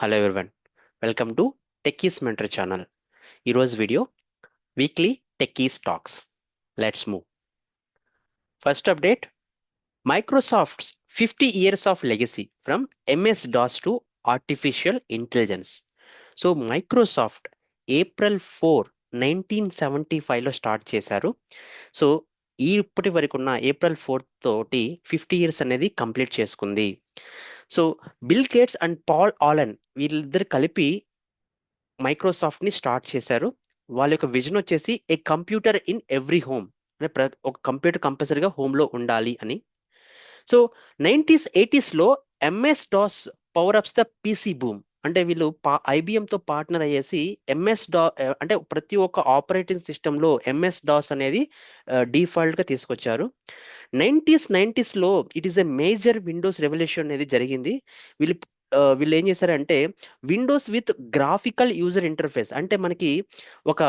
Hello everyone, welcome to techies mentor channel. ఈరోజు video weekly techies talks. Let's move. First update, Microsoft's 50 years of legacy from MS DOS to artificial intelligence. So Microsoft April 4, 1975లో start చేశారు. So ఇప్పటి వరకు ఉన్న April 4 తోటి 50 years అనేది complete చేసుకుంది. So Bill Gates and Paul Allen వీళ్ళిద్దరు కలిపి మైక్రోసాఫ్ట్ ని స్టార్ట్ చేశారు. వాళ్ళ యొక్క విజన్ వచ్చేసి ఏ కంప్యూటర్ ఇన్ ఎవ్రీ హోమ్, అంటే ఒక కంప్యూటర్ కంపల్సరీగా హోమ్ లో ఉండాలి అని. సో 90s 80s లో MS DOS power ups the PC boom. అంటే వీళ్ళు IBM తో పార్ట్నర్ అయ్యేసి అంటే ప్రతి ఒక్క ఆపరేటింగ్ సిస్టంలో ఎంఎస్ డాస్ అనేది డిఫాల్ట్ గా తీసుకొచ్చారు. 90s లో it is a major Windows revolution అనేది జరిగింది. వీళ్ళు వీళ్ళు ఏం చేశారంటే Windows with graphical user interface, అంటే మనకి ఒక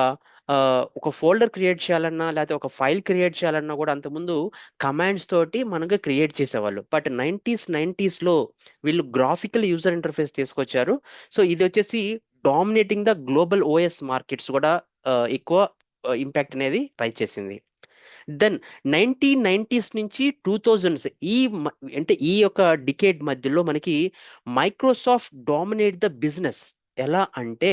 ఒక ఫోల్డర్ క్రియేట్ చేయాలన్నా లేకపోతే ఒక ఫైల్ క్రియేట్ చేయాలన్నా కూడా అంతకుముందు కమాండ్స్ తోటి మనకు క్రియేట్ చేసేవాళ్ళు. బట్ 90s లో వీళ్ళు గ్రాఫికల్ యూజర్ ఇంటర్ఫేస్ తీసుకొచ్చారు. సో ఇది వచ్చేసి dominating the global OS markets కూడా ఎక్కువ ఇంపాక్ట్ అనేది ట్రై చేసింది. దెన్ 1990s నుంచి 2000s అంటే ఈ యొక్క డికేడ్ మధ్యలో మనకి మైక్రోసాఫ్ట్ డామినేట్ ద బిజినెస్. ఎలా అంటే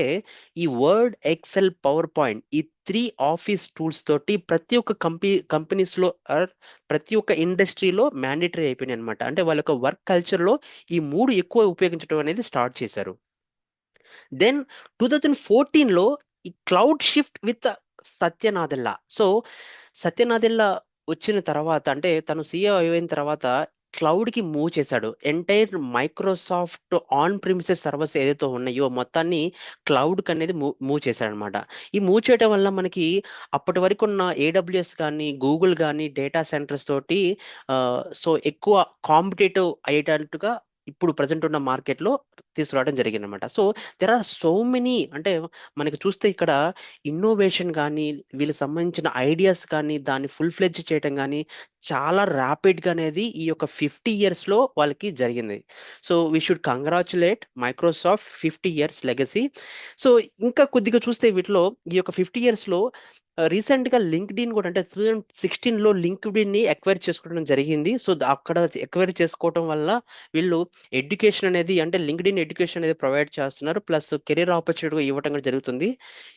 ఈ వర్డ్, ఎక్సెల్, పవర్ పాయింట్, ఈ 3 ఆఫీస్ టూల్స్ తోటి ప్రతి ఒక్క కంపెనీస్ లో ప్రతి ఒక్క ఇండస్ట్రీలో మ్యాండేటరీ అయిపోయినాయి అనమాట. అంటే వాళ్ళ యొక్క వర్క్ కల్చర్ లో ఈ మూడు ఎక్కువ ఉపయోగించడం అనేది స్టార్ట్ చేశారు. దెన్ 2014లో ఈ cloud shift with Satya Nadella. So Satya Nadella వచ్చిన తర్వాత, అంటే తను CEO అయిన తర్వాత క్లౌడ్ కి మూవ్ చేశాడు. Entire Microsoft on premises servers ఏదైతే ఉన్నాయో మొత్తాన్ని క్లౌడ్ కి అనేది మూవ్ చేశాడు అనమాట. ఈ మూవ్ చేయడం వల్ల మనకి అప్పటి వరకు ఉన్న AWS కానీ గూగుల్ కానీ డేటా సెంటర్స్ తోటి సో ఎక్కువ కాంపిటేటివ్ అయ్యేటట్టుగా ఇప్పుడు ప్రజెంట్ ఉన్న మార్కెట్లో తీసుకురావడం జరిగింది అనమాట. So there are so many, అంటే మనకి చూస్తే ఇక్కడ ఇన్నోవేషన్ కానీ వీళ్ళకి సంబంధించిన ఐడియాస్ కానీ దాన్ని ఫుల్ ఫ్లెడ్జ్ చేయడం కానీ చాలా ర్యాపిడ్గా అనేది ఈ యొక్క 50 ఇయర్స్లో వాళ్ళకి జరిగింది. So we should congratulate Microsoft 50 years legacy. So ఇంకా కొద్దిగా చూస్తే వీటిలో ఈ యొక్క 50 ఇయర్స్లో రీసెంట్గా లింక్డ్ఇన్ కూడా, అంటే 2016లో లింక్డ్ఇన్ని ఎక్వైర్ చేసుకోవడం జరిగింది. సో అక్కడ ఎక్వైర్ చేసుకోవడం వల్ల వీళ్ళు ఎడ్యుకేషన్ అనేది, అంటే లింక్డ్ఇన్ ఎడ్యుకేషన్ అనేది ప్రొవైడ్ చేస్తున్నారు, ప్లస్ కెరీర్ ఆపర్చునిటీ ఇవ్వడం కూడా జరుగుతుంది.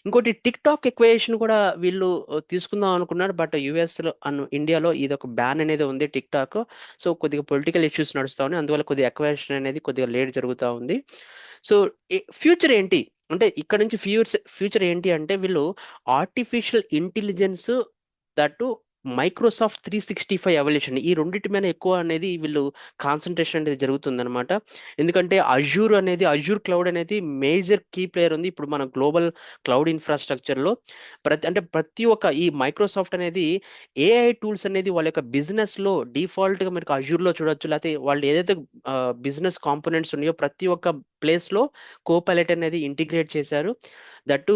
ఇంకోటి టిక్ టాక్ ఎక్వేషన్ కూడా వీళ్ళు తీసుకుందాం అనుకున్నారు. బట్ యుఎస్లో ఇండియాలో ఇది ఒక బ్యాన్ అనేది ఉంది టిక్ టాక్. సో కొద్దిగా పొలిటికల్ ఇష్యూస్ నడుస్తా ఉన్నాయి, అందువల్ల కొద్దిగా ఎక్వేషన్ అనేది కొద్దిగా లేట్ జరుగుతూ ఉంది. సో ఫ్యూచర్ ఏంటి అంటే, ఇక్కడ నుంచి ఫ్యూచర్ ఏంటి అంటే వీళ్ళు artificial intelligence that Microsoft 365 evolution, ఈ రెండింటి మీద ఎక్కువ అనేది వీళ్ళు కాన్సన్ట్రేషన్ అనేది జరుగుతుందన్నమాట. ఎందుకంటే అజూర్ క్లౌడ్ అనేది మేజర్ కీ ప్లేయర్ ఉంది ఇప్పుడు మన గ్లోబల్ క్లౌడ్ ఇన్ఫ్రాస్ట్రక్చర్లో. ప్రతి ఒక్క ఈ మైక్రోసాఫ్ట్ అనేది AI టూల్స్ అనేది వాళ్ళ యొక్క బిజినెస్లో డిఫాల్ట్గా మీకు అజూర్లో చూడొచ్చు, లేకపోతే వాళ్ళు ఏదైతే బిజినెస్ కాంపోనెంట్స్ ఉన్నాయో ప్రతి ఒక్క ప్లేస్లో కోపైలట్ అనేది ఇంటిగ్రేట్ చేశారు. దట్టు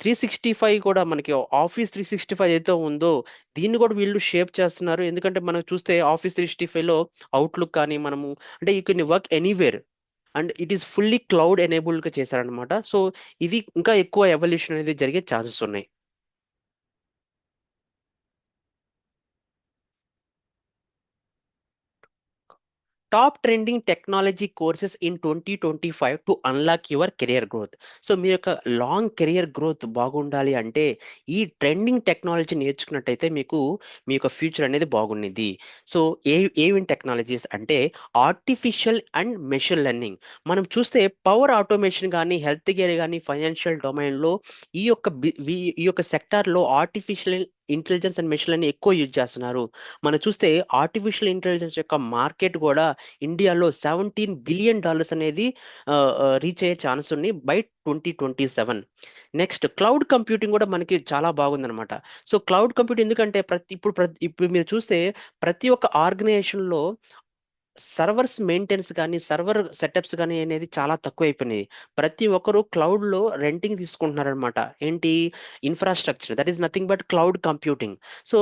365 కూడా, మనకి ఆఫీస్ 365 ఏదైతే ఉందో దీన్ని కూడా వీళ్ళు షేప్ చేస్తున్నారు. ఎందుకంటే మనం చూస్తే ఆఫీస్ 365లో అవుట్లుక్ కానీ మనము, అంటే you can work anywhere and it is fully cloud ఎనేబుల్డ్గా చేశారనమాట. సో ఇది ఇంకా ఎక్కువ ఎవల్యూషన్ అనేది జరిగే ఛాన్సెస్ ఉన్నాయి. Top trending technology courses in 2025 to unlock your career growth. So మీ యొక్క లాంగ్ కెరియర్ గ్రోత్ బాగుండాలి అంటే ఈ ట్రెండింగ్ టెక్నాలజీ నేర్చుకున్నట్టయితే మీకు మీ యొక్క ఫ్యూచర్ అనేది బాగుండిద్ది. సో ఏమి టెక్నాలజీస్ అంటే ఆర్టిఫిషియల్ అండ్ మెషిన్ లెర్నింగ్. మనం చూస్తే పవర్ ఆటోమేషన్ కానీ హెల్త్ కేర్ కానీ ఫైనాన్షియల్ డొమైన్లో ఈ యొక్క సెక్టార్లో artificial intelligence and machine learning ఎక్కువ యూజ్ చేస్తున్నారు. మనం చూస్తే ఆర్టిఫిషియల్ ఇంటెలిజెన్స్ యొక్క మార్కెట్ కూడా ఇండియాలో $17 బిలియన్ అనేది రీచ్ అయ్యే ఛాన్స్ ఉంది బై 2027. నెక్స్ట్ క్లౌడ్ కంప్యూటింగ్ కూడా మనకి చాలా బాగుందన్నమాట. సో క్లౌడ్ కంప్యూటింగ్ ఎందుకంటే ఇప్పుడు మీరు చూస్తే ప్రతి ఒక్క ఆర్గనైజేషన్లో సర్వర్స్ మెయింటెనెన్స్ కానీ సర్వర్ సెటప్స్ కానీ అనేది చాలా తక్కువ అయిపోయినాయి. ప్రతి ఒక్కరు క్లౌడ్లో రెంటింగ్ తీసుకుంటున్నారనమాట. ఏంటి? Infrastructure, that is nothing but cloud computing. So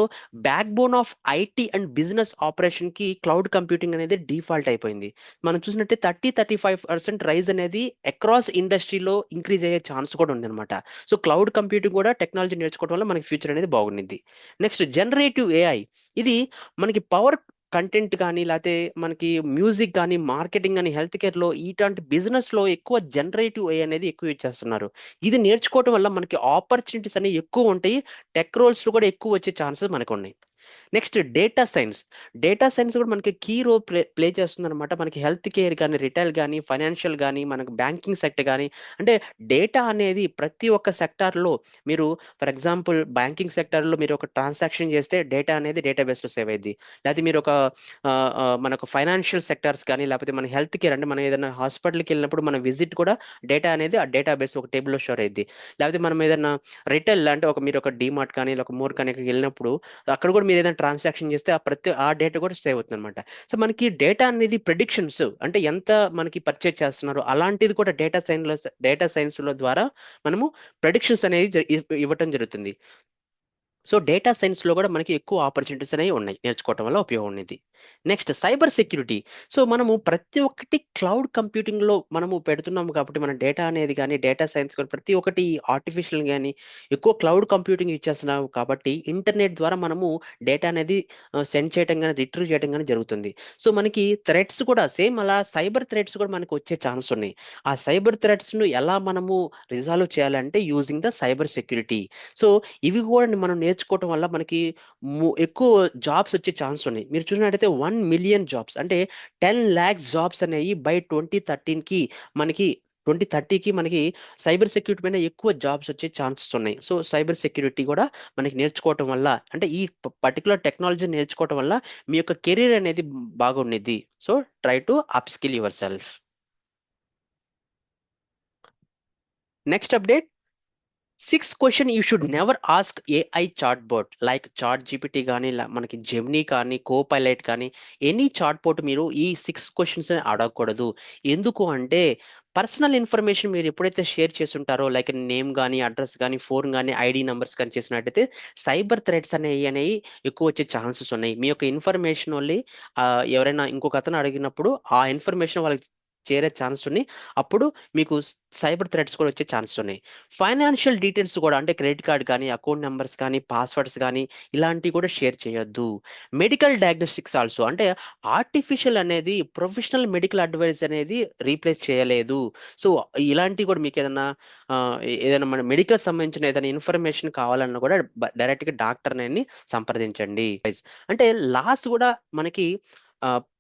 back bone of IT and business ఆపరేషన్కి క్లౌడ్ కంప్యూటింగ్ అనేది డిఫాల్ట్ అయిపోయింది. మనం చూసినట్టే 35% రైజ్ అనేది అక్రాస్ ఇండస్ట్రీలో ఇంక్రీజ్ అయ్యే ఛాన్స్ కూడా ఉందన్నమాట. సో క్లౌడ్ కంప్యూటింగ్ కూడా టెక్నాలజీ నేర్చుకోవడం వల్ల మనకి ఫ్యూచర్ అనేది బాగుండింది. Next generative AI. ఇది మనకి పవర్ కంటెంట్ కానీ లేకపోతే మనకి మ్యూజిక్ కానీ మార్కెటింగ్ కానీ హెల్త్ కేర్లో ఇట్లాంటి బిజినెస్లో ఎక్కువ జనరేటివ్ ఏ అనేది ఎక్కువ ఇచ్చేస్తున్నారు. ఇది నేర్చుకోవడం వల్ల మనకి ఆపర్చునిటీస్ అనేవి ఎక్కువ ఉంటాయి. టెక్ రోల్స్ కూడా ఎక్కువ వచ్చే ఛాన్సెస్ మనకు ఉన్నాయి. Next data science. Data science కూడా మనకి కీ రోల్ ప్లే చేస్తుంది అనమాట. మనకి హెల్త్ కేర్ కానీ రిటైల్ కానీ ఫైనాన్షియల్ కానీ మనకి బ్యాంకింగ్ సెక్టర్ కానీ, అంటే డేటా అనేది ప్రతి ఒక్క సెక్టార్లో మీరు ఫర్ ఎగ్జాంపుల్ బ్యాంకింగ్ సెక్టార్లో మీరు ఒక ట్రాన్సాక్షన్ చేస్తే డేటా అనేది డేటాబేస్లో సేవ్ అయ్యింది. లేకపోతే మీరు ఒక మనకు ఫైనాన్షియల్ సెక్టార్స్ కానీ లేకపోతే మన హెల్త్ కేర్ అంటే మనం ఏదైనా హాస్పిటల్కి వెళ్ళినప్పుడు మన విజిట్ కూడా డేటా అనేది ఆ డేటాబేస్ ఒక టేబుల్లో స్టోర్ అయ్యింది. లేకపోతే మనం ఏదైనా రిటైల్ అంటే మీరు ఒక డీమార్ట్ కానీ ఒక మోర్ కానీ వెళ్ళినప్పుడు అక్కడ కూడా మీరు ఏదైనా ట్రాన్సాక్షన్ చేస్తే ఆ డేటా కూడా సేవ్ అవుతుంది అనమాట. సో మనకి డేటా అనేది ప్రిడిక్షన్స్ అంటే ఎంత మనకి పర్చేజ్ చేస్తున్నారు అలాంటిది కూడా డేటా సైన్స్ లో ద్వారా మనము ప్రిడిక్షన్స్ అనేది ఇవ్వటం జరుగుతుంది. సో డేటా సైన్స్లో కూడా మనకి ఎక్కువ ఆపర్చునిటీస్ అనేవి ఉన్నాయి, నేర్చుకోవటం వల్ల ఉపయోగం ఉన్నది. Next cyber security. సో మనము ప్రతి ఒక్కటి క్లౌడ్ కంప్యూటింగ్లో మనము పెడుతున్నాము కాబట్టి మన డేటా అనేది కానీ డేటా సైన్స్ కానీ ప్రతి ఒక్కటి ఆర్టిఫిషియల్ కానీ ఎక్కువ క్లౌడ్ కంప్యూటింగ్ ఇచ్చేస్తున్నాము కాబట్టి ఇంటర్నెట్ ద్వారా మనము డేటా అనేది సెండ్ చేయడం కానీ రిట్రీవ్ చేయడం కానీ జరుగుతుంది. సో మనకి థ్రెట్స్ కూడా సేమ్ అలా సైబర్ థ్రెట్స్ కూడా మనకు వచ్చే ఛాన్స్ ఉన్నాయి. ఆ సైబర్ థ్రెట్స్ను ఎలా మనము రిజాల్వ్ చేయాలంటే using the cyber security. So ఇవి కూడా మనం నేర్చుకోవటం వల్ల మనకి ఎక్కువ జాబ్స్ వచ్చే ఛాన్స్ ఉన్నాయి. మీరు చూసినట్టయితే 1 మిలియన్ జాబ్స్ అంటే 10 lakhs జాబ్స్ అనేవి బై 2030కి మనకి 2030కి మనకి సైబర్ సెక్యూరిటీ పైన ఎక్కువ జాబ్స్ వచ్చే ఛాన్సెస్ ఉన్నాయి. సో సైబర్ సెక్యూరిటీ కూడా మనకి నేర్చుకోవటం వల్ల అంటే ఈ పర్టికులర్ టెక్నాలజీ నేర్చుకోవటం వల్ల మీ యొక్క కెరీర్ అనేది బాగుండిద్ది. So try to upskill yourself. Next update. 6 question you should never ask AI chatbot like ChatGPT కానీ మనకి జెమినీ కానీ కోపైలట్ కానీ ఎనీ చాట్ బోట్ మీరు ఈ 6 క్వశ్చన్స్ అడగకూడదు. ఎందుకు అంటే పర్సనల్ ఇన్ఫర్మేషన్ మీరు ఎప్పుడైతే షేర్ చేస్తుంటారో లైక్ నేమ్ కానీ అడ్రస్ కానీ ఫోన్ కానీ ఐడి నెంబర్స్ కానీ చేసినట్టయితే సైబర్ థ్రెట్స్ అనేవి ఎక్కువ వచ్చే ఛాన్సెస్ ఉన్నాయి. మీ యొక్క ఇన్ఫర్మేషన్ వల్ల ఎవరైనా ఇంకొక అతను అడిగినప్పుడు ఆ ఇన్ఫర్మేషన్ వాళ్ళకి చేరే ఛాన్స్ ఉన్నాయి. అప్పుడు మీకు సైబర్ థ్రెట్స్ కూడా వచ్చే ఛాన్సెస్ ఉన్నాయి. ఫైనాన్షియల్ డీటెయిల్స్ కూడా అంటే క్రెడిట్ కార్డ్ కానీ అకౌంట్ నెంబర్స్ కానీ పాస్వర్డ్స్ కానీ ఇలాంటివి కూడా షేర్ చేయొద్దు. మెడికల్ డయాగ్నోస్టిక్స్ ఆల్సో అంటే ఆర్టిఫిషియల్ అనేది ప్రొఫెషనల్ మెడికల్ అడ్వైస్ అనేది రీప్లేస్ చేయలేదు. సో ఇలాంటివి కూడా మీకు ఆ, ఏదైనా మన మెడికల్ సంబంధించిన ఏదైనా ఇన్ఫర్మేషన్ కావాలన్నా కూడా డైరెక్ట్గా డాక్టర్ అని సంప్రదించండి. అంటే లాస్ కూడా మనకి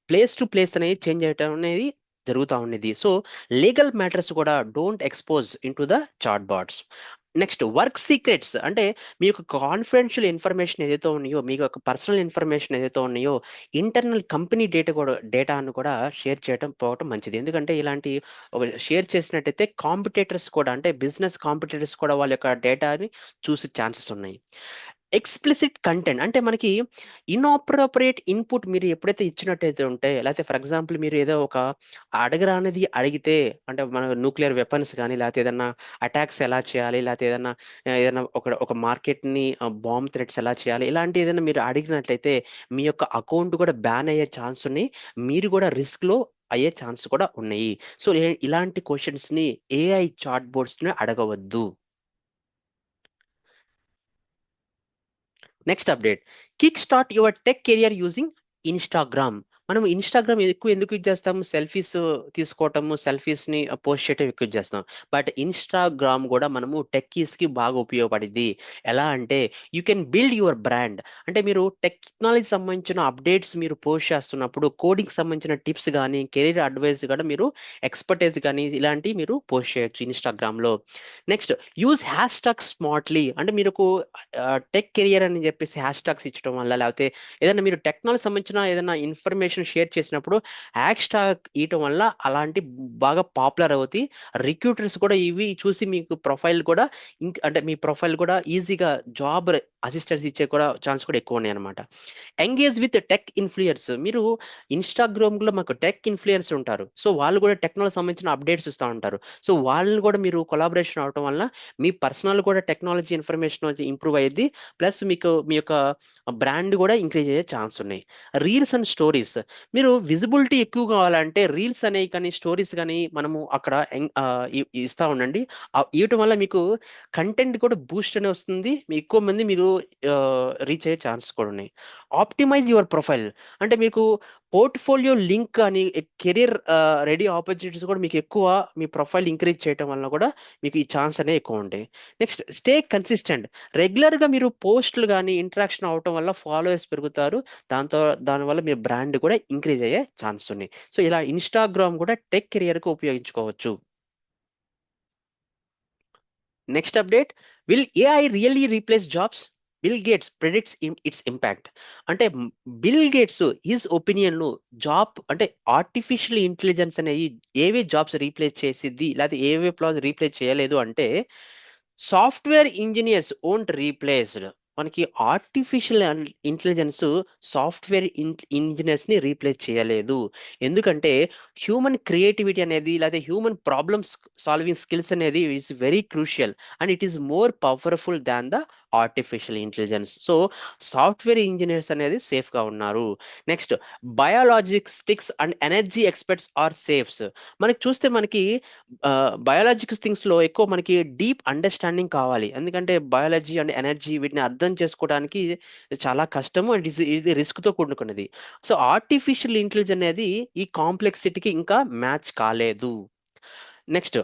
ప్లేస్ టు ప్లేస్ అనేది చేంజ్ అయ్యటం అనేది జరుగుతూ ఉండేది. సో లీగల్ మ్యాటర్స్ కూడా don't expose into the chatbots. Next work secrets అంటే మీ యొక్క కాన్ఫిడెన్షియల్ ఇన్ఫర్మేషన్ ఏదైతే ఉన్నాయో మీ యొక్క పర్సనల్ ఇన్ఫర్మేషన్ ఏదైతే ఉన్నాయో ఇంటర్నల్ కంపెనీ డేటాను కూడా షేర్ చేయడం పోవటం మంచిది. ఎందుకంటే ఇలాంటి ఒక షేర్ చేసినట్టయితే కాంపిటేటర్స్ కూడా అంటే బిజినెస్ కాంపిటేటర్స్ కూడా వాళ్ళ యొక్క డేటాని చూసే ఛాన్సెస్ ఉన్నాయి. ఎక్స్ప్లిసిట్ కంటెంట్ అంటే మనకి ఇన్ఆపరేట్ ఇన్పుట్ మీరు ఎప్పుడైతే ఇచ్చినట్టయితే ఉంటే లేకపోతే ఫర్ ఎగ్జాంపుల్ మీరు ఏదో ఒక అడగరానిది అడిగితే అంటే మన న్యూక్లియర్ వెపన్స్ కానీ లేకపోతే ఏదన్నా అటాక్స్ ఎలా చేయాలి లేకపోతే ఏదైనా ఒక మార్కెట్ని బాంబ్ థ్రెట్స్ ఎలా చేయాలి ఇలాంటి ఏదైనా మీరు అడిగినట్లయితే మీ యొక్క అకౌంట్ కూడా బ్యాన్ అయ్యే ఛాన్స్ ఉన్నాయి. మీరు కూడా రిస్క్లో అయ్యే ఛాన్స్ కూడా ఉన్నాయి. సో ఇలాంటి క్వశ్చన్స్ని ఏఐ చాట్ బోర్డ్స్ని అడగవద్దు. Next update. Kick start your tech career using Instagram. మనం ఇన్స్టాగ్రామ్ ఎందుకు యూజ్ చేస్తాము? సెల్ఫీస్ తీసుకోవటము సెల్ఫీస్ని పోస్ట్ చేయటం ఎక్కువ యూజ్ చేస్తాం. బట్ ఇన్స్టాగ్రామ్ కూడా మనము టెక్కీస్కి బాగా ఉపయోగపడింది. ఎలా అంటే you can build your brand. అంటే మీరు టెక్నాలజీ సంబంధించిన అప్డేట్స్ మీరు పోస్ట్ చేస్తున్నప్పుడు కోడింగ్ సంబంధించిన టిప్స్ కానీ కెరీర్ అడ్వైస్ కూడా మీరు ఎక్స్పర్టైజ్ కానీ ఇలాంటివి మీరు పోస్ట్ చేయొచ్చు ఇన్స్టాగ్రామ్లో. Next use hash tag smartly. అంటే మీరు టెక్ కెరియర్ అని చెప్పేసి హ్యాష్ ట్యాగ్స్ ఇచ్చడం వల్ల లేకపోతే ఏదైనా మీరు టెక్నాలజీ సంబంధించిన ఏదైనా ఇన్ఫర్మేషన్ ఇన్ఫర్మేషన్ షేర్ చేసినప్పుడు హ్యాష్ ట్యాగ్ ఇయటం వల్ల అలాంటి బాగా పాపులర్ అవుతాయి. రిక్రూటర్స్ కూడా ఇవి చూసి మీకు ప్రొఫైల్ కూడా అంటే మీ ప్రొఫైల్ కూడా ఈజీగా జాబ్ అసిస్టెన్స్ ఇచ్చే కూడా ఛాన్స్ కూడా ఎక్కువ ఉన్నాయి అనమాట. Engage with tech ఇన్ఫ్లుయర్స్. మీరు ఇన్స్టాగ్రామ్ లో మాకు టెక్ ఇన్ఫ్లుయర్స్ ఉంటారు. సో వాళ్ళు కూడా టెక్నాలజీ సంబంధించిన అప్డేట్స్ ఇస్తూ ఉంటారు. సో వాళ్ళని కూడా మీరు కొలాబరేషన్ అవడం వల్ల మీ పర్సనల్ కూడా టెక్నాలజీ ఇన్ఫర్మేషన్ ఇంప్రూవ్ అయ్యింది. ప్లస్ మీకు మీ యొక్క బ్రాండ్ కూడా ఇంక్రీజ్ అయ్యే ఛాన్స్ ఉన్నాయి. Reels and stories. మీరు విజిబిలిటీ ఎక్కువ కావాలంటే రీల్స్ అనేవి కానీ స్టోరీస్ కానీ మనము అక్కడ ఇస్తా ఉండండి. ఇవ్వటం వల్ల మీకు కంటెంట్ కూడా బూస్ట్ అనే వస్తుంది. మీ ఎక్కువ మంది మీరు రీచ్ అయ్యే ఛాన్స్ కూడా ఉన్నాయి. Optimise your profile. అంటే మీకు పోర్ట్ఫోలియో లింక్ అని కెరీర్ రెడీ ఆపర్చునిటీస్ కూడా మీకు ఎక్కువ మీ ప్రొఫైల్ ఇంక్రీజ్ చేయడం వల్ల కూడా మీకు ఈ ఛాన్స్ అనేవి ఎక్కువ ఉంటాయి. Next stay consistent. రెగ్యులర్గా మీరు పోస్టులు కానీ ఇంటరాక్షన్ అవటం వల్ల ఫాలోవర్స్ పెరుగుతారు. దానివల్ల మీ బ్రాండ్ కూడా ఇంక్రీజ్ అయ్యే ఛాన్స్ ఉన్నాయి. సో ఇలా ఇన్స్టాగ్రామ్ కూడా టెక్ కెరియర్కి ఉపయోగించుకోవచ్చు. Next update, will AI really replace jobs? Bill gates ప్రెడిక్ట్స్ it's impact. అంటే బిల్ గేట్స్ హిస్ ఒపీనియన్లో జాబ్ అంటే ఆర్టిఫిషియల్ ఇంటెలిజెన్స్ అనేది ఏవే జాబ్స్ రీప్లేస్ చేసిద్ది లేకపోతే ఏవే జాబ్స్ రీప్లేస్ చేయలేదు అంటే సాఫ్ట్వేర్ ఇంజనీర్స్ ఓంట్ రీప్లేస్డ్. మనకి ఆర్టిఫిషియల్ ఇంటెలిజెన్స్ సాఫ్ట్వేర్ ఇంజనీర్స్ ని రీప్లేస్ చేయలేదు. ఎందుకంటే హ్యూమన్ క్రియేటివిటీ అనేది లేదా హ్యూమన్ ప్రాబ్లమ్స్ సాల్వింగ్ స్కిల్స్ అనేది is very crucial and it is more powerful than the artificial intelligence. So software engineers అనేది సేఫ్ గా ఉన్నారు. Next biologists and energy experts are safes. మనకి చూస్తే మనకి బయాలజికల్ థింగ్స్ లో ఎక్కువ మనకి డీప్ అండర్స్టాండింగ్ కావాలి. ఎందుకంటే బయాలజీ అండ్ ఎనర్జీ వీటిని అర్థం చేసుకోవడానికి చాలా కష్టము అండ్ ఇది రిస్క్ తో కూడుకున్నది. సో ఆర్టిఫిషియల్ ఇంటెలిజెన్స్ అనేది ఈ కాంప్లెక్సిటీకి ఇంకా మ్యాచ్ కాలేదు. Next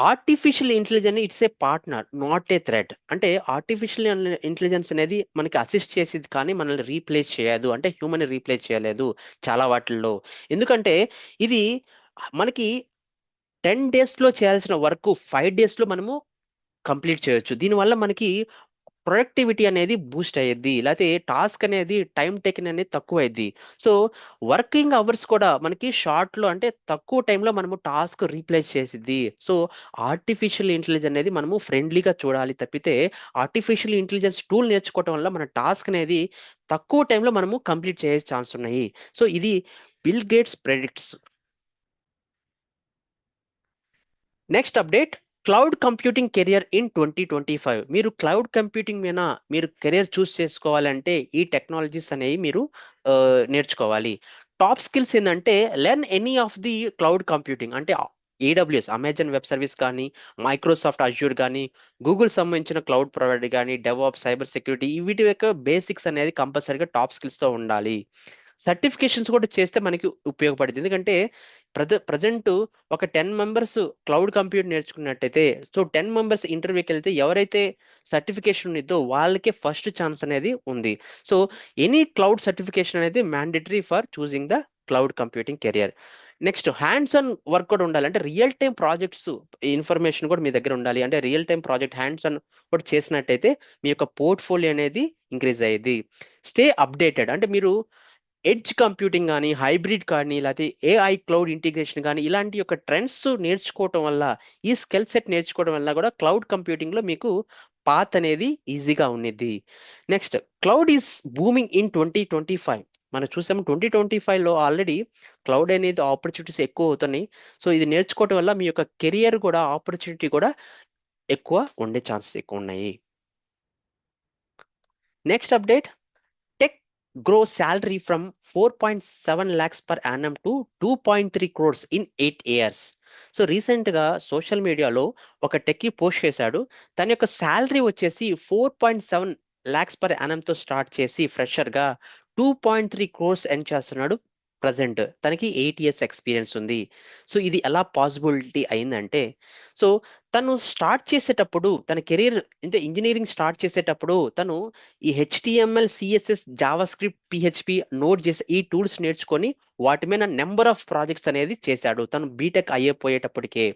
artificial intelligence it's a partner not a threat. అంటే ఆర్టిఫిషియల్ ఇంటెలిజెన్స్ అనేది మనకి అసిస్ట్ చేసేది కానీ మనల్ని రీప్లేస్ చేయదు. అంటే హ్యూమన్ రీప్లేస్ చేయలేదు చాలా వాటిల్లో. ఎందుకంటే ఇది మనకి 10 డేస్లో చేయాల్సిన వర్క్ 5 డేస్లో మనము కంప్లీట్ చేయొచ్చు. దీనివల్ల మనకి ప్రొడక్టివిటీ అనేది బూస్ట్ అయ్యిద్ది. లేకపోతే టాస్క్ అనేది టైం టేకింగ్ అనేది తక్కువ అయ్యిద్ది. సో వర్కింగ్ అవర్స్ కూడా మనకి షార్ట్లో అంటే తక్కువ టైంలో మనము టాస్క్ రీప్లేస్ చేసిద్ది. సో ఆర్టిఫిషియల్ ఇంటెలిజెన్స్ అనేది మనము ఫ్రెండ్లీగా చూడాలి తప్పితే ఆర్టిఫిషియల్ ఇంటెలిజెన్స్ టూల్ నేర్చుకోవడం వల్ల మన టాస్క్ అనేది తక్కువ టైంలో మనము కంప్లీట్ చేసే ఛాన్స్ ఉన్నాయి. సో ఇది bill gates ప్రెడిక్ట్స్. Next update, cloud computing career in 2025. మీరు క్లౌడ్ కంప్యూటింగ్ మీద మీరు కెరియర్ చూస్ చేసుకోవాలంటే ఈ టెక్నాలజీస్ అనేవి మీరు నేర్చుకోవాలి. టాప్ స్కిల్స్ ఏంటంటే learn any of the cloud computing. అంటే ఏడబ్ల్యూఎస్ అమెజాన్ వెబ్ సర్వీస్ కానీ మైక్రోసాఫ్ట్ అజ్యూర్ కానీ గూగుల్ సంబంధించిన క్లౌడ్ ప్రొవైడర్ కానీ డెవాప్ సైబర్ సెక్యూరిటీ వీటి యొక్క బేసిక్స్ అనేది కంపల్సరీగా టాప్ స్కిల్స్తో ఉండాలి. సర్టిఫికేషన్స్ కూడా చేస్తే మనకి ఉపయోగపడుతుంది. ఎందుకంటే ప్రజెంట్ ఒక 10 మెంబర్స్ క్లౌడ్ కంప్యూటర్ నేర్చుకున్నట్టయితే సో 10 మెంబర్స్ ఇంటర్వ్యూకి వెళ్తే ఎవరైతే సర్టిఫికేషన్ ఉండిద్దో వాళ్ళకే ఫస్ట్ ఛాన్స్ అనేది ఉంది. సో ఎనీ క్లౌడ్ సర్టిఫికేషన్ అనేది mandatory for choosing the cloud computing career. Next hands on work కూడా ఉండాలి. అంటే రియల్ టైం ప్రాజెక్ట్స్ ఇన్ఫర్మేషన్ కూడా మీ దగ్గర ఉండాలి. అంటే real time project hands on కూడా చేసినట్టయితే మీ యొక్క పోర్ట్ఫోలియో అనేది ఇంక్రీజ్ అయ్యేది. Stay updated. అంటే మీరు ఎడ్జ్ కంప్యూటింగ్ కానీ హైబ్రిడ్ కానీ లేకపోతే ఏఐ క్లౌడ్ ఇంటిగ్రేషన్ కానీ ఇలాంటి యొక్క ట్రెండ్స్ నేర్చుకోవటం వల్ల ఈ స్కిల్ సెట్ నేర్చుకోవడం వల్ల కూడా క్లౌడ్ కంప్యూటింగ్లో మీకు పాత్ అనేది ఈజీగా ఉన్నది. Next cloud is booming in 2025. మనం చూసాము 2025లో ఆల్రెడీ క్లౌడ్ అనేది ఆపర్చునిటీస్ ఎక్కువ అవుతున్నాయి. సో ఇది నేర్చుకోవటం వల్ల మీ యొక్క కెరియర్ కూడా ఆపర్చునిటీ కూడా ఎక్కువ ఉండే ఛాన్సెస్ ఎక్కువ ఉన్నాయి. Next update, tech grow salary from 4.7 lakhs per annum to 2.3 crores in 8 years. So రీసెంట్గా సోషల్ మీడియాలో ఒక టెక్కీ పోస్ట్ చేశాడు. తన యొక్క శాలరీ వచ్చేసి 4.7 lakhs per annum తో స్టార్ట్ చేసి ఫ్రెషర్గా 2.3 crores ఎర్న్ చేస్తున్నాడు. ప్రజెంట్ తనకి 8 years ఎక్స్పీరియన్స్ ఉంది. సో ఇది ఎలా పాసిబిలిటీ అయిందంటే సో తను స్టార్ట్ చేసేటప్పుడు తన కెరీర్ అంటే ఇంజనీరింగ్ స్టార్ట్ చేసేటప్పుడు తను ఈ HTML CSS Java script PHP note చేసి ఈ టూల్స్ నేర్చుకొని వాటి మీద నెంబర్ ఆఫ్ ప్రాజెక్ట్స్ అనేది చేశాడు తను బీటెక్ అయిపోయేటప్పటికే.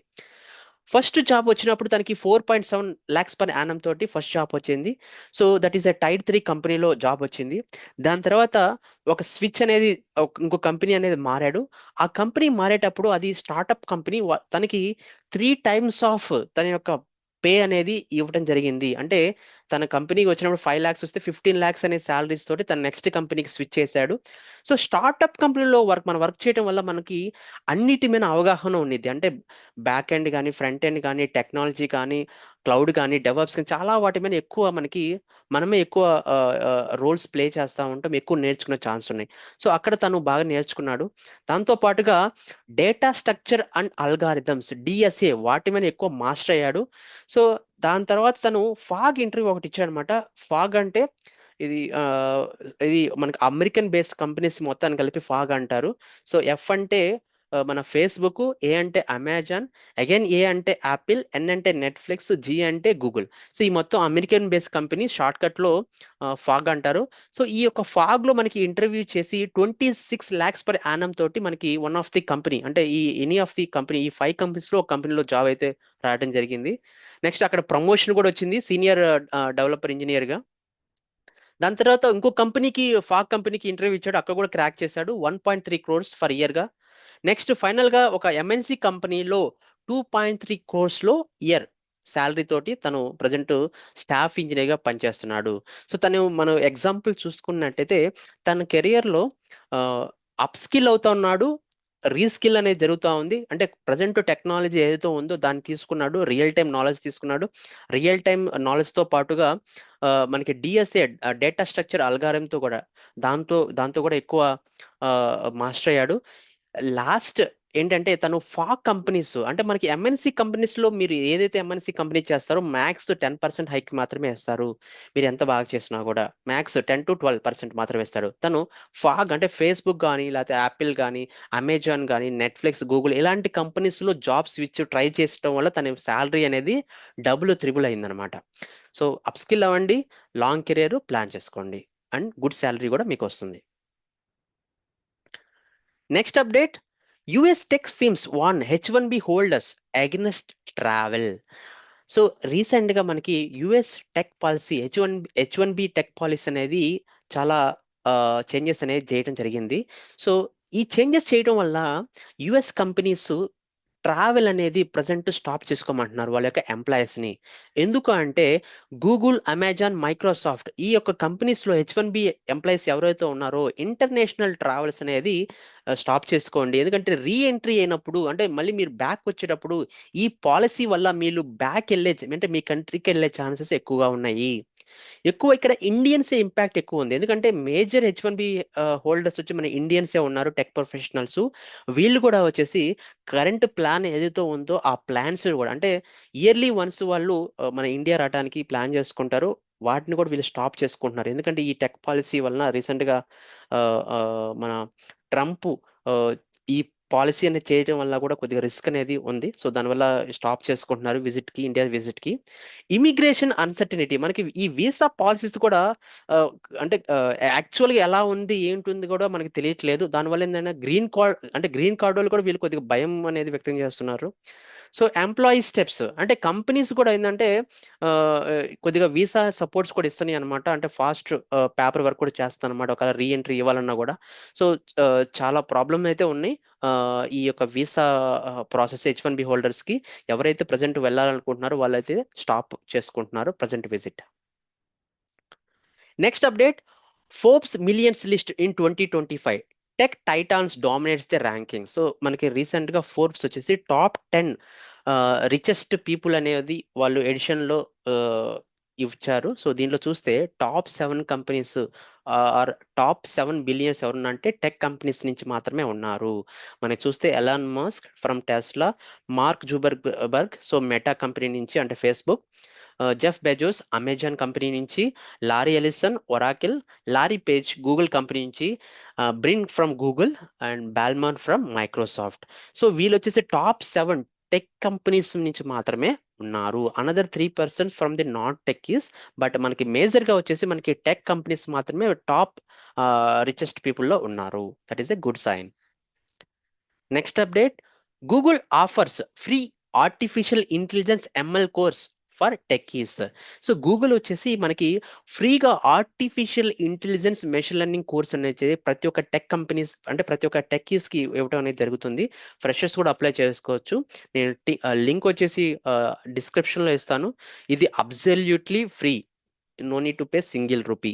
ఫస్ట్ జాబ్ వచ్చినప్పుడు తనకి 4.7 lakhs per annum తోటి ఫస్ట్ జాబ్ వచ్చింది. So that is a tier 3 కంపెనీలో జాబ్ వచ్చింది. దాని తర్వాత ఒక స్విచ్ అనేది ఇంకో కంపెనీ అనేది మారాడు. ఆ కంపెనీ మారేటప్పుడు అది స్టార్టప్ కంపెనీ. తనకి 3 times ఆఫ్ తన యొక్క పే అనేది ఇవ్వడం జరిగింది. అంటే తన కంపెనీకి వచ్చినప్పుడు 5 lakhs వస్తే 15 lakhs అనే సాలరీస్ తోటి తన నెక్స్ట్ కంపెనీకి స్విచ్ చేశాడు. సో స్టార్టప్ కంపెనీలో మనం వర్క్ చేయడం వల్ల మనకి అన్నిటి మీద అవగాహన ఉండిద్ది. అంటే బ్యాక్ ఎండ్ కానీ, ఫ్రంట్ ఎండ్ కానీ, టెక్నాలజీ కానీ, క్లౌడ్ కానీ, డెవలప్స్ కానీ, చాలా వాటి మీద ఎక్కువ మనమే ఎక్కువ రోల్స్ ప్లే చేస్తూ ఉంటాం, ఎక్కువ నేర్చుకునే ఛాన్స్ ఉన్నాయి. సో అక్కడ తను బాగా నేర్చుకున్నాడు. దాంతో పాటుగా data structure and algorithms, DSA, వాటి మీద ఎక్కువ మాస్టర్ అయ్యాడు. సో దాని తర్వాత తను ఫాగ్ ఇంటర్వ్యూ ఒకటి ఇచ్చాడు అనమాట. ఫాగ్ అంటే ఇది ఇది మనకి అమెరికన్ బేస్డ్ కంపెనీస్ మొత్తాన్ని కలిపి ఫాగ్ అంటారు. సో ఎఫ్ అంటే మన ఫేస్బుక్, ఏ అంటే అమెజాన్, అగైన్ ఏ అంటే యాపిల్, ఎన్ అంటే నెట్ఫ్లిక్స్, జీ అంటే గూగుల్. సో ఈ మొత్తం American based company, short cut లో ఫాగ్ అంటారు. సో ఈ యొక్క ఫాగ్ లో మనకి ఇంటర్వ్యూ చేసి 26 lakhs per annum తోటి మనకి వన్ ఆఫ్ ది కంపెనీ, అంటే ఈ ఎనీ ఆఫ్ ది కంపెనీ, ఈ 5 కంపెనీస్ లో ఒక కంపెనీలో జాబ్ అయితే రావడం జరిగింది. నెక్స్ట్ అక్కడ ప్రమోషన్ కూడా వచ్చింది, సీనియర్ డెవలపర్ ఇంజనీర్ గా. దాని తర్వాత ఇంకో కంపెనీకి, ఫాగ్ కంపెనీకి ఇంటర్వ్యూ ఇచ్చాడు, అక్కడ కూడా క్రాక్ చేశాడు. 1.3 crores ఫర్ ఇయర్ గా. నెక్స్ట్ ఫైనల్ గా ఒక ఎంఎన్సి కంపెనీలో 2.3 crores లో ఇయర్ శాలరీ తోటి తను ప్రజెంట్ స్టాఫ్ ఇంజనీర్ గా పనిచేస్తున్నాడు. సో మనం ఎగ్జాంపుల్ చూసుకున్నట్టయితే తన కెరియర్ లో అప్ స్కిల్ అవుతా ఉన్నాడు, రీస్కిల్ అనేది జరుగుతూ ఉంది. అంటే ప్రజెంట్ టెక్నాలజీ ఏదైతే ఉందో దాన్ని తీసుకున్నాడు, రియల్ టైం నాలెడ్జ్ తీసుకున్నాడు. రియల్ టైం నాలెడ్జ్ తో పాటుగా మనకి డిఎస్ఏ, డేటా స్ట్రక్చర్ అల్గారిథంతో కూడా దాంతో కూడా ఎక్కువ మాస్టర్ అయ్యాడు. లాస్ట్ ఏంటంటే తను ఫాగ్ కంపెనీస్, అంటే మనకి ఎంఎన్సి కంపెనీస్ లో మీరు ఏదైతే ఎంఎన్సి కంపెనీ చేస్తారో మ్యాక్స్ 10% హైక్ మాత్రమే ఇస్తారు. మీరు ఎంత బాగా చేసినా కూడా మ్యాక్స్ 10 to 12% మాత్రమే ఇస్తాడు. తను ఫాగ్ అంటే ఫేస్బుక్ కానీ, లేకపోతే యాపిల్ కానీ, అమెజాన్ కానీ, నెట్ఫ్లిక్స్, గూగుల్, ఇలాంటి కంపెనీస్ లో జాబ్ స్విచ్ ట్రై చేయడం వల్ల తన శాలరీ అనేది డబుల్ త్రిబుల్ అయిందనమాట. సో అప్ స్కిల్ అవ్వండి, లాంగ్ కెరియర్ ప్లాన్ చేసుకోండి, అండ్ గుడ్ శాలరీ కూడా మీకు వస్తుంది. Next update, US tech firms warn H1B holders against travel. So recent గా మనకి US tech policy, H one B tech policy అనేది చాలా చేంజెస్ అనేది చేయడం జరిగింది. సో ఈ చేంజెస్ చేయడం వల్ల యుఎస్ కంపెనీస్ ట్రావెల్ అనేది ప్రజెంట్ స్టాప్ చేసుకోమంటున్నారు వాళ్ళ యొక్క ఎంప్లాయీస్ ని. ఎందుకు అంటే గూగుల్, అమెజాన్, మైక్రోసాఫ్ట్, ఈ యొక్క కంపెనీస్ లో H1B ఎంప్లాయీస్ ఎవరైతే ఉన్నారో ఇంటర్నేషనల్ ట్రావెల్స్ అనేది స్టాప్ చేసుకోండి. ఎందుకంటే రీ ఎంట్రీ అయినప్పుడు, అంటే మళ్ళీ మీరు బ్యాక్ వచ్చేటప్పుడు ఈ పాలసీ వల్ల మీరు బ్యాక్ అంటే మీ కంట్రీకి వెళ్ళే ఛాన్సెస్ ఎక్కువగా ఉన్నాయి. ఎక్కువ ఇక్కడ ఇండియన్సే ఇంపాక్ట్ ఎక్కువ ఉంది. ఎందుకంటే మేజర్ H1B హోల్డర్స్ వచ్చి మన ఇండియన్సే ఉన్నారు, టెక్ ప్రొఫెషనల్స్. వీళ్ళు కూడా వచ్చేసి కరెంట్ ప్లాన్ ఏదైతే ఉందో ఆ ప్లాన్స్ కూడా, అంటే ఇయర్లీ వన్స్ వాళ్ళు మన ఇండియా రావడానికి ప్లాన్ చేసుకుంటారు. వాటిని కూడా వీళ్ళు స్టాప్ చేసుకుంటున్నారు. ఎందుకంటే ఈ టెక్ పాలసీ వలన రీసెంట్ గా మన ట్రంప్ ఈ పాలసీ అనేది చేయడం వల్ల కూడా కొద్దిగా రిస్క్ అనేది ఉంది. సో దానివల్ల స్టాప్ చేసుకుంటున్నారు ఇండియా విజిట్ కి. ఇమిగ్రేషన్ అన్సర్టనిటీ, మనకి ఈ వీసా పాలసీస్ కూడా ఆ, అంటే యాక్చువల్గా ఎలా ఉంది ఏంటుంది కూడా మనకి తెలియట్లేదు. దానివల్ల ఏంటంటే గ్రీన్ కార్డ్ వాళ్ళు కూడా వీళ్ళు కొద్దిగా భయం అనేది వ్యక్తం చేస్తున్నారు. సో ఎంప్లాయీ స్టెప్స్, అంటే కంపెనీస్ కూడా ఏంటంటే ఆ, కొద్దిగా వీసా సపోర్ట్స్ కూడా ఇస్తున్నాయి అనమాట. అంటే ఫాస్ట్ పేపర్ వర్క్ కూడా చేస్తాను అనమాట, ఒకవేళ రీ ఎంట్రీ ఇవ్వాలన్నా కూడా. సో చాలా ప్రాబ్లమ్ అయితే ఉన్నాయి ఈ యొక్క వీసా ప్రాసెస్ H1B హోల్డర్స్ కి. ఎవరైతే ప్రజెంట్ వెళ్ళాలనుకుంటున్నారో వాళ్ళైతే స్టాప్ చేసుకుంటున్నారు present visit. Next update, Forbes millions list in 2025, tech titans dominates the ranking. So మనకి రీసెంట్ గా ఫోర్బ్స్ వచ్చేసి టాప్ 10 రిచెస్ట్ పీపుల్ అనేది వాళ్ళు ఎడిషన్ లో ఇచ్చారు. సో దీంట్లో చూస్తే top 7 companies are top 7 billions ఎవరున్నా అంటే టెక్ కంపెనీస్ నుంచి మాత్రమే ఉన్నారు. మనకి చూస్తే Elon Musk from Tesla, Mark Zuckerberg, so Meta company నుంచి అంటే Facebook, Jeff Bezos Amazon company నుంచి, Larry Ellison Oracle, Larry Page Google company నుంచి, Brin from Google, and Ballmer from Microsoft. So వీళ్ళు వచ్చేసి టాప్ 7 టెక్ కంపెనీస్ నుంచి మాత్రమే ఉన్నారు. Another 3% from the not techies. But మనకి మేజర్ గా వచ్చేసి మనకి టెక్ కంపెనీస్ మాత్రమే టాప్ రిచెస్ట్ పీపుల్ లో ఉన్నారు. That is a good sign. Next update, Google offers free artificial intelligence ML course for techies. So Google వచ్చేసి మనకి ఫ్రీగా artificial intelligence machine learning course అనేది ప్రతి ఒక్క టెక్ కంపెనీస్ అంటే ప్రతి ఒక్క టెక్కీస్కి ఇవ్వడం అనేది జరుగుతుంది. ఫ్రెషర్స్ కూడా అప్లై చేసుకోవచ్చు. నేను లింక్ వచ్చేసి డిస్క్రిప్షన్లో ఇస్తాను. ఇది absolutely free, no need to pay single rupee.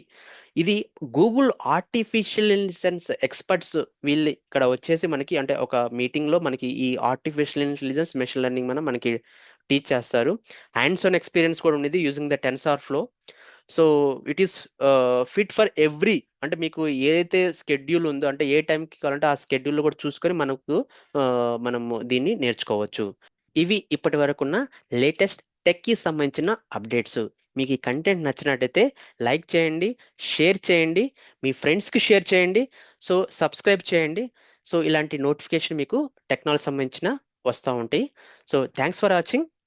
ఇది గూగుల్ ఆర్టిఫిషియల్ ఇంటెలిజెన్స్ ఎక్స్పర్ట్స్ వీళ్ళు ఇక్కడ వచ్చేసి మనకి అంటే ఒక మీటింగ్ లో మనకి ఈ ఆర్టిఫిషియల్ ఇంటెలిజెన్స్ మెషిన్ లెర్నింగ్ మనకి టీచ్ చేస్తారు. హ్యాండ్స్ ఆన్ ఎక్స్పీరియన్స్ కూడా ఉంది using the Tensor flow. So it is fit for every, అంటే మీకు ఏదైతే స్కెడ్యూల్ ఉందో అంటే ఏ టైంకి కావాలంటే ఆ స్కెడ్యూల్ కూడా చూసుకొని మనము దీన్ని నేర్చుకోవచ్చు. ఇవి ఇప్పటి వరకున్న లేటెస్ట్ టెక్కి సంబంధించిన అప్డేట్స్. మీకు ఈ కంటెంట్ నచ్చినట్టయితే లైక్ చేయండి, షేర్ చేయండి, మీ ఫ్రెండ్స్కి షేర్ చేయండి, సో సబ్స్క్రైబ్ చేయండి. సో ఇలాంటి నోటిఫికేషన్ మీకు టెక్నాలజీ సంబంధించిన వస్తూ ఉంటాయి. So thanks for watching.